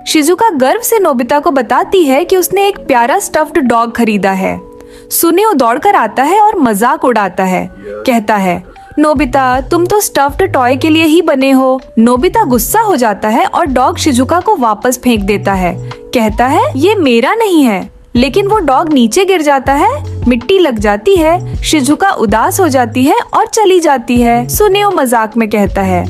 Shizuka गर्व से Nobita को बताती है कि उसने एक प्यारा स्टफ्ड डॉग खरीदा है। सुनियो दौड़कर आता है और मजाक उड़ाता है। कहता है, नोबिता तुम तो स्टफ्ड टॉय के लिए ही बने हो। नोबिता गुस्सा हो जाता है और डॉग शिजुका को वापस फेंक देता है। कहता है, ये मेरा नहीं है। लेकिन वो डॉग नीचे गिर जाता है, मिट्टी लग जाती है। शिजुका उदास हो जाती है और चली जाती है। सुनियो मजाक में कहता है,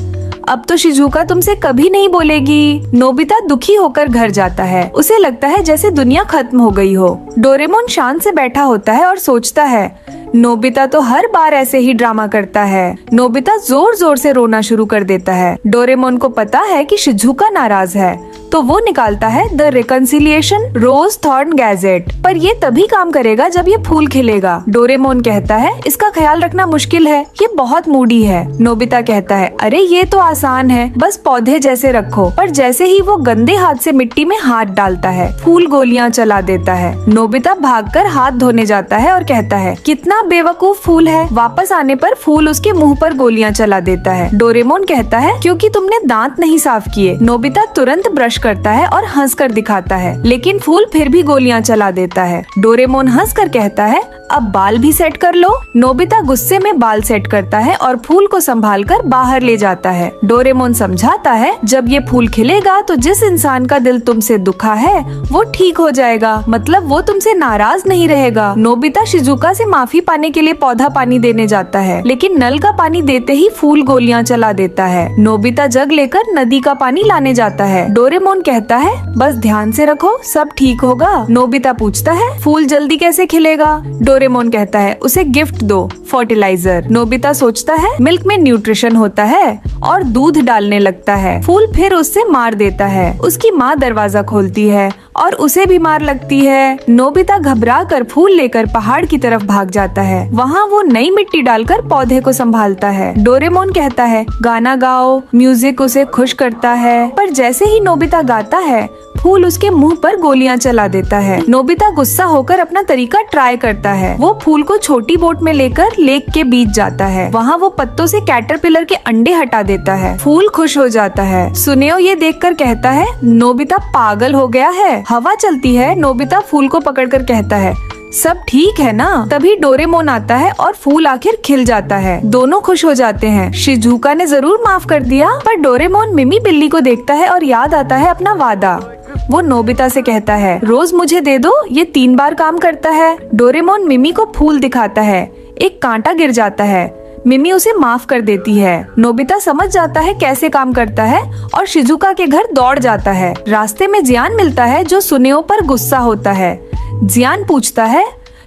अब तो शिजुका तुमसे कभी नहीं बोलेगी। नोबिता दुखी होकर घर जाता है। उसे लगता है जैसे दुनिया खत्म हो गई हो। डोरेमोन शांत से बैठा होता है और सोचता है, नोबिता तो हर बार ऐसे ही ड्रामा करता है। नोबिता जोर जोर से रोना शुरू कर देता है। डोरेमोन को पता है कि शिजुका नाराज है, तो वो निकालता है the reconciliation rose thorn gadget. पर ये तभी काम करेगा जब ये फूल खिलेगा। डोरेमोन कहता है, इसका ख्याल रखना मुश्किल है, ये बहुत मूडी है। नोबिता कहता है, अरे ये तो आसान है, बस पौधे जैसे रखो। पर जैसे ही वो गंदे हाथ से मिट्टी में हाथ डालता है, फूल गोलियां चला देता है। नोबिता भागकर हाथ धोने जाता है और कहता है, कितना बेवकूफ फूल है। वापस आने पर फूल उसके मुंह पर गोलियां चला देता है। डोरेमोन कहता है, क्योंकि तुमने दांत नहीं साफ किए। नोबिता तुरंत ब्रश करता है और हंसकर दिखाता है, लेकिन फूल फिर भी गोलियां चला देता है। डोरेमोन हंसकर कहता है, अब बाल भी सेट कर लो। नोबिता गुस्से में बाल सेट करता है और फूल को संभालकर बाहर ले जाता है। डोरेमोन समझाता है, जब ये फूल खिलेगा तो जिस इंसान का दिल तुमसे दुखा है वो ठीक हो जाएगा, मतलब वो तुमसे नाराज नहीं रहेगा। नोबिता शिजुका से माफी पाने के लिए पौधा पानी देने जाता है, लेकिन नल का पानी देते ही फूल गोलियां चला देता है। नोबिता जग लेकर नदी का पानी लाने जाता है। डोरेमोन कहता है, बस ध्यान से रखो, सब ठीक होगा। नोबिता पूछता है, फूल जल्दी कैसे खिलेगा? डोरेमोन कहता है, उसे गिफ्ट दो, फर्टिलाइजर। नोबिता सोचता है, मिल्क में न्यूट्रिशन होता है, और दूध डालने लगता है। फूल फिर उससे मार देता है। उसकी माँ दरवाजा खोलती है और उसे भी मार लगती है। नोबिता घबरा कर फूल लेकर पहाड़ की तरफ भाग जाता है। वहाँ वो नई मिट्टी डालकर पौधे को संभालता है। डोरेमोन कहता है, गाना गाओ। म्यूजिक उसे खुश करता है, पर जैसे ही नोबिता गाता है, फूल उसके मुंह पर गोलियां चला देता है। नोबिता गुस्सा होकर अपना तरीका ट्राई करता है। वो फूल को छोटी बोट में लेकर लेक के बीच जाता है। वहाँ वो पत्तों से कैटरपिलर के अंडे हटा देता है। फूल खुश हो जाता है। सुनियो ये देखकर कहता है, नोबिता पागल हो गया है। हवा चलती है। नोबिता फूल को पकड़कर कहता है, सब ठीक है ना? तभी डोरेमोन आता है और फूल आखिर खिल जाता है। दोनों खुश हो जाते हैं। शिजुका ने जरूर माफ कर दिया, पर डोरेमोन मिमी बिल्ली को देखता है और याद आता है अपना वादा। वो नोबिता से कहता है, रोज मुझे दे दो, ये 3 बार काम करता है। डोरेमोन मिमी को फूल दिखाता है। एक कांटा गिर जाता है। मिमी उसे माफ कर देती है। नोबिता समझ जाता है कैसे काम करता है और शिजुका के घर दौड़ जाता है। रास्ते में जियान मिलता है जो सुनियो पर गुस्सा होता है। जियान पूछता है,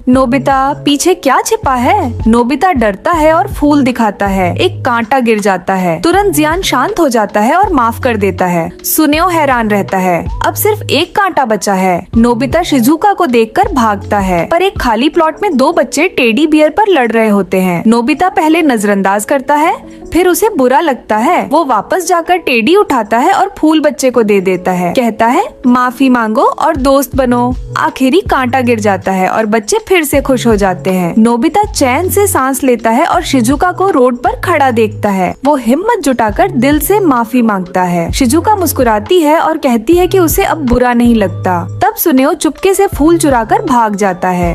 नोबिता पीछे क्या छिपा है? नोबिता डरता है और फूल दिखाता है। एक कांटा गिर जाता है। तुरंत जियान शांत हो जाता है और माफ कर देता है। सुनियो हैरान रहता है, अब सिर्फ एक कांटा बचा है। नोबिता शिजुका को देखकर भागता है, पर एक खाली प्लॉट में 2 बच्चे टेडी बियर पर लड़ रहे होते हैं। नोबिता पहले नजरअंदाज करता है, फिर उसे बुरा लगता है। वो वापस जाकर टेडी उठाता है और फूल बच्चे को दे देता है। कहता है, माफी मांगो और दोस्त बनो। आखिरी कांटा गिर जाता है और बच्चे फिर से खुश हो जाते हैं। नोबिता चैन से सांस लेता है और शिजुका को रोड पर खड़ा देखता है। वो हिम्मत जुटाकर दिल से माफी मांगता है। शिजुका मुस्कुराती है और कहती है कि उसे अब बुरा नहीं लगता। तब सुनियो चुपके से फूल चुराकर भाग जाता है।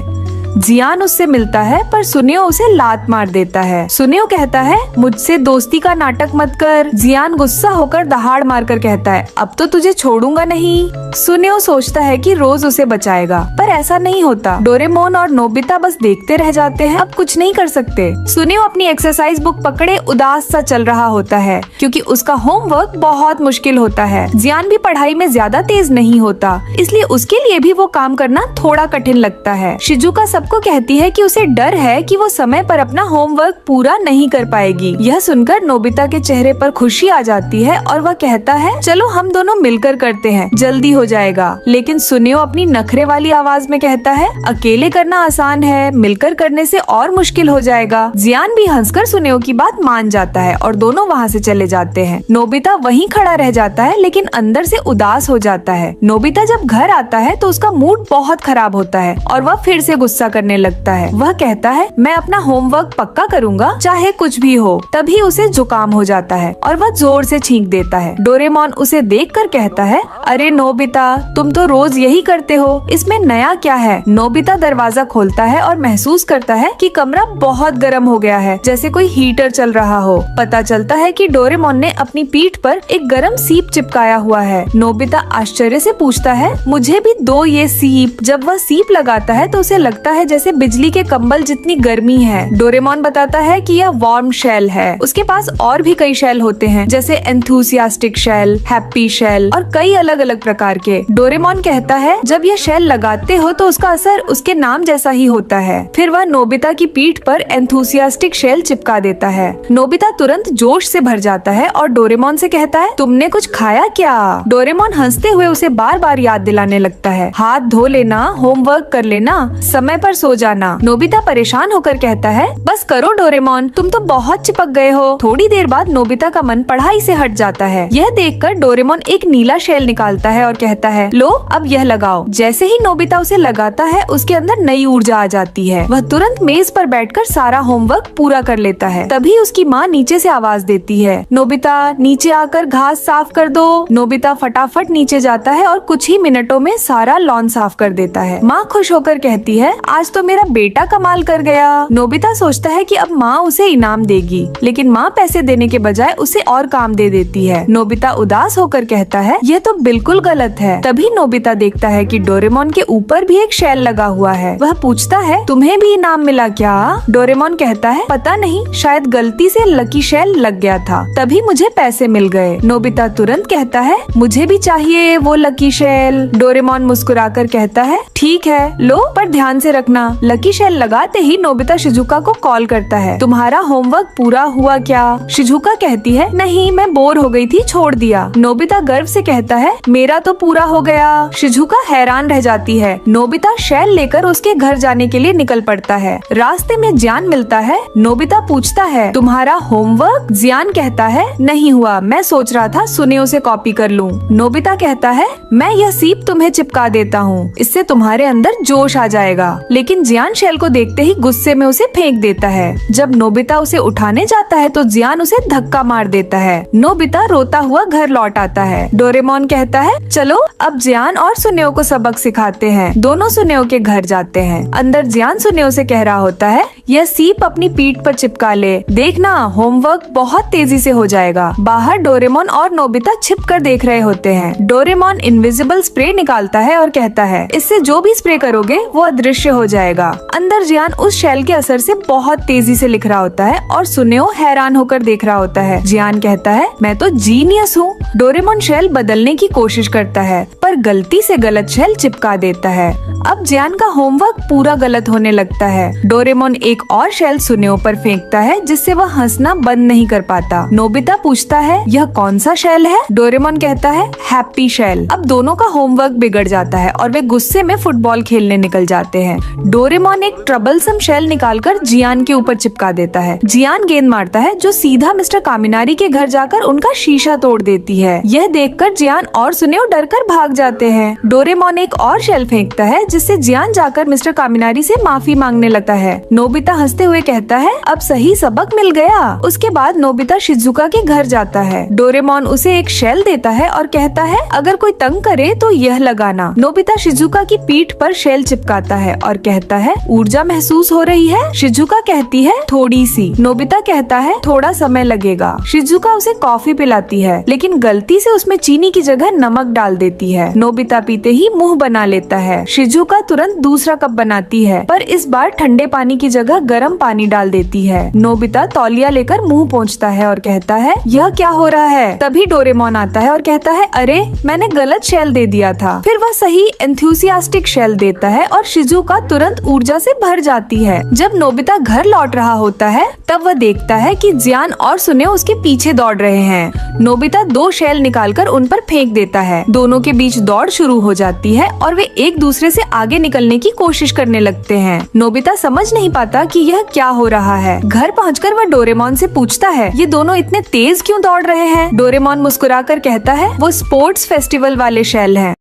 जियान उससे मिलता है, पर सुनियो उसे लात मार देता है। सुनियो कहता है, मुझसे दोस्ती का नाटक मत कर। जियान गुस्सा होकर दहाड़ मारकर कहता है, अब तो तुझे छोड़ूंगा नहीं। सुनियो सोचता है कि रोज उसे बचाएगा, पर ऐसा नहीं होता। डोरेमोन और नोबिता बस देखते रह जाते हैं, अब कुछ नहीं कर सकते। सुनियो अपनी एक्सरसाइज बुक पकड़े उदास सा चल रहा होता है, क्योंकि उसका होमवर्क बहुत मुश्किल होता है। जियान भी पढ़ाई में ज्यादा तेज नहीं होता, इसलिए उसके लिए भी वो काम करना थोड़ा कठिन लगता है। शिजुका सबको कहती है कि उसे डर है कि वो समय पर अपना होमवर्क पूरा नहीं कर पाएगी। यह सुनकर नोबिता के चेहरे पर खुशी आ जाती है और वह कहता है, चलो हम दोनों मिलकर करते हैं, जल्दी हो जाएगा। लेकिन सुनियो अपनी नखरे वाली आवाज में कहता है, अकेले करना आसान है, मिलकर करने से और मुश्किल हो जाएगा। जियान भी हंसकर सुनियो की बात मान जाता है और दोनों वहाँ से चले जाते हैं। नोबिता वहीं खड़ा रह जाता है, लेकिन अंदर से उदास हो जाता है। नोबिता जब घर आता है तो उसका मूड बहुत खराब होता है और वह फिर से गुस्सा करने लगता है। वह कहता है मैं अपना होमवर्क पक्का करूँगा चाहे कुछ भी हो। तभी उसे जुकाम हो जाता है और वह जोर से छींक देता है। डोरेमोन उसे देखकर कहता है अरे नोबिता, तुम तो रोज यही करते हो, इसमें नया क्या है। नोबिता दरवाजा खोलता है और महसूस करता है कि कमरा बहुत गर्म हो गया है, जैसे कोई हीटर चल रहा हो। पता चलता है कि डोरेमोन ने अपनी पीठ पर एक गर्म सीप चिपकाया हुआ है। नोबिता आश्चर्य से पूछता है मुझे भी दो ये सीप। जब वह सीप लगाता है तो उसे लगता है जैसे बिजली के कंबल जितनी गर्मी है। डोरेमोन बताता है कि यह वार्म शेल है। उसके पास और भी कई शेल होते हैं, जैसे एंथुसियास्टिक शेल, हैप्पी शेल और कई अलग अलग प्रकार के। डोरेमोन कहता है जब यह शेल लगाते हो तो उसका असर उसके नाम जैसा ही होता है। फिर वह नोबिता की पीठ पर एंथुसियास्टिक शेल चिपका देता है। नोबिता तुरंत जोश से भर जाता है और डोरेमोन से कहता है तुमने कुछ खाया क्या। डोरेमोन हंसते हुए उसे बार बार याद दिलाने लगता है हाथ धो लेना, होमवर्क कर लेना, समय पर सो जाना। नोबिता परेशान होकर कहता है बस करो डोरेमोन, तुम तो बहुत चिपक गए हो। थोड़ी देर बाद नोबिता का मन पढ़ाई से हट जाता है। यह देखकर डोरेमोन एक नीला शेल निकालता है और कहता है लो अब यह लगाओ। जैसे ही नोबिता उसे लगाता है उसके अंदर नई ऊर्जा आ जाती है। वह तुरंत मेज पर बैठकर सारा होमवर्क पूरा कर लेता है। तभी उसकी माँ नीचे से आवाज देती है नोबिता नीचे आकर घास साफ कर दो। नोबिता फटाफट नीचे जाता है और कुछ ही मिनटों में सारा लॉन साफ कर देता है। माँ खुश होकर कहती है आज तो मेरा बेटा कमाल कर गया। नोबिता सोचता है कि अब माँ उसे इनाम देगी, लेकिन माँ पैसे देने के बजाय उसे और काम दे देती है। नोबिता उदास होकर कहता है यह तो बिल्कुल गलत है। तभी नोबिता देखता है कि डोरेमोन के ऊपर भी एक शेल लगा हुआ है। वह पूछता है तुम्हें भी इनाम मिला क्या। डोरेमोन कहता है पता नहीं, शायद गलती से लकी शेल लग गया था, तभी मुझे पैसे मिल गए। नोबिता तुरंत कहता है मुझे भी चाहिए वो लकी शेल। डोरेमोन मुस्कुराकर कहता है ठीक है लो, पर ध्यान से रखना। लकी शेल लगाते ही नोबिता शिजुका को कॉल करता है तुम्हारा होमवर्क पूरा हुआ क्या। शिजुका कहती है नहीं, मैं बोर हो गई थी, छोड़ दिया। नोबिता गर्व से कहता है मेरा तो पूरा हो गया। शिजुका हैरान रह जाती है। नोबिता शेल लेकर उसके घर जाने के लिए निकल पड़ता है। रास्ते में जियान मिलता है। नोबिता पूछता है तुम्हारा होमवर्क। जियान कहता है नहीं हुआ, मैं सोच रहा था सुनेओ से कॉपी कर लूं। नोबिता कहता है मैं यह सीप तुम्हें चिपका देता हूँ, इससे तुम्हारे अंदर जोश आ जाएगा। लेकिन जियान शेल को देखते ही गुस्से में उसे फेंक देता है। जब नोबिता उसे उठाने जाता है तो जियान उसे धक्का मार देता है। नोबिता रोता हुआ घर लौट आता है। डोरेमोन कहता है चलो अब जियान और सुनेओ को सबक सिखाते हैं। दोनों सुनेओ के घर जाते हैं। अंदर जियान सुनेओ से कह रहा होता है यह सीप अपनी पीठ पर चिपका ले, देखना होमवर्क बहुत तेजी से हो जाएगा। बाहर डोरेमोन और नोबिता छिप कर देख रहे होते हैं। डोरेमोन इनविजिबल स्प्रे निकालता है और कहता है इससे जो भी स्प्रे करोगे वो अदृश्य हो जाएगा। अंदर जियान उस शेल के असर से बहुत तेजी से लिख रहा होता है और सुनेओ हैरान होकर देख रहा होता है। जियान कहता है मैं तो जीनियस हूँ। डोरेमोन शेल बदलने की कोशिश करता है पर गलती से गलत शेल चिपका देता है। अब जियान का होमवर्क पूरा गलत होने लगता है। डोरेमोन एक और शेल सुनेओ पर फेंकता है जिससे वह हंसना बंद नहीं कर पाता। नोबिता पूछता है यह कौन सा शेल है। डोरेमोन कहता है हैप्पी शेल। अब दोनों का होमवर्क बिगड़ जाता है और वे गुस्से में फुटबॉल खेलने निकल जाते हैं। डोरेमोन एक ट्रबलसम शेल निकालकर जियान के ऊपर चिपका देता है। जियान गेंद मारता है जो सीधा मिस्टर कामिनारी के घर जाकर उनका शीशा तोड़ देती है। यह देखकर जियान और सुनेओ डरकर भाग जाते हैं। डोरेमोन एक और शेल फेंकता है जिससे जियान जाकर मिस्टर कामिनारी से माफी मांगने लगता है। नोबिता हंसते हुए कहता है अब सही सबक मिल गया। उसके बाद नोबिता शिजुका के घर जाता है। डोरेमोन उसे एक शेल देता है और कहता है अगर कोई तंग करे तो यह लगाना। नोबिता शिजुका की पीठ पर शेल चिपकाता है और कहता है ऊर्जा महसूस हो रही है। शिजुका कहती है थोड़ी सी। नोबिता कहता है थोड़ा समय लगेगा। शिजुका उसे कॉफी पिलाती है लेकिन गलती से उसमें चीनी की जगह नमक डाल देती है। नोबिता पीते ही मुंह बना लेता है। शिजुका तुरंत दूसरा कप बनाती है पर इस बार ठंडे पानी की जगह गर्म पानी डाल देती है। नोबिता तौलिया लेकर मुंह पोंछता है और कहता है यह क्या हो रहा है। तभी डोरेमोन आता है और कहता है अरे मैंने गलत शेल दे दिया था। फिर वह सही एंथुसियास्टिक शेल देता है और शिजुका तुरंत ऊर्जा से भर जाती है। जब नोबिता घर लौट रहा होता है तब वह देखता है कि जियान और सुनेओ उसके पीछे दौड़ रहे हैं। नोबिता दो शेल निकालकर उन पर फेंक देता है। दोनों के बीच दौड़ शुरू हो जाती है और वे एक दूसरे से आगे निकलने की कोशिश करने लगते हैं। नोबिता समझ नहीं पाता कि यह क्या हो रहा है। घर पहुंचकर वह डोरेमोन से पूछता है ये दोनों इतने तेज क्यों दौड़ रहे हैं। डोरेमोन मुस्कुराकर कहता है वो स्पोर्ट्स फेस्टिवल वाले शेल हैं।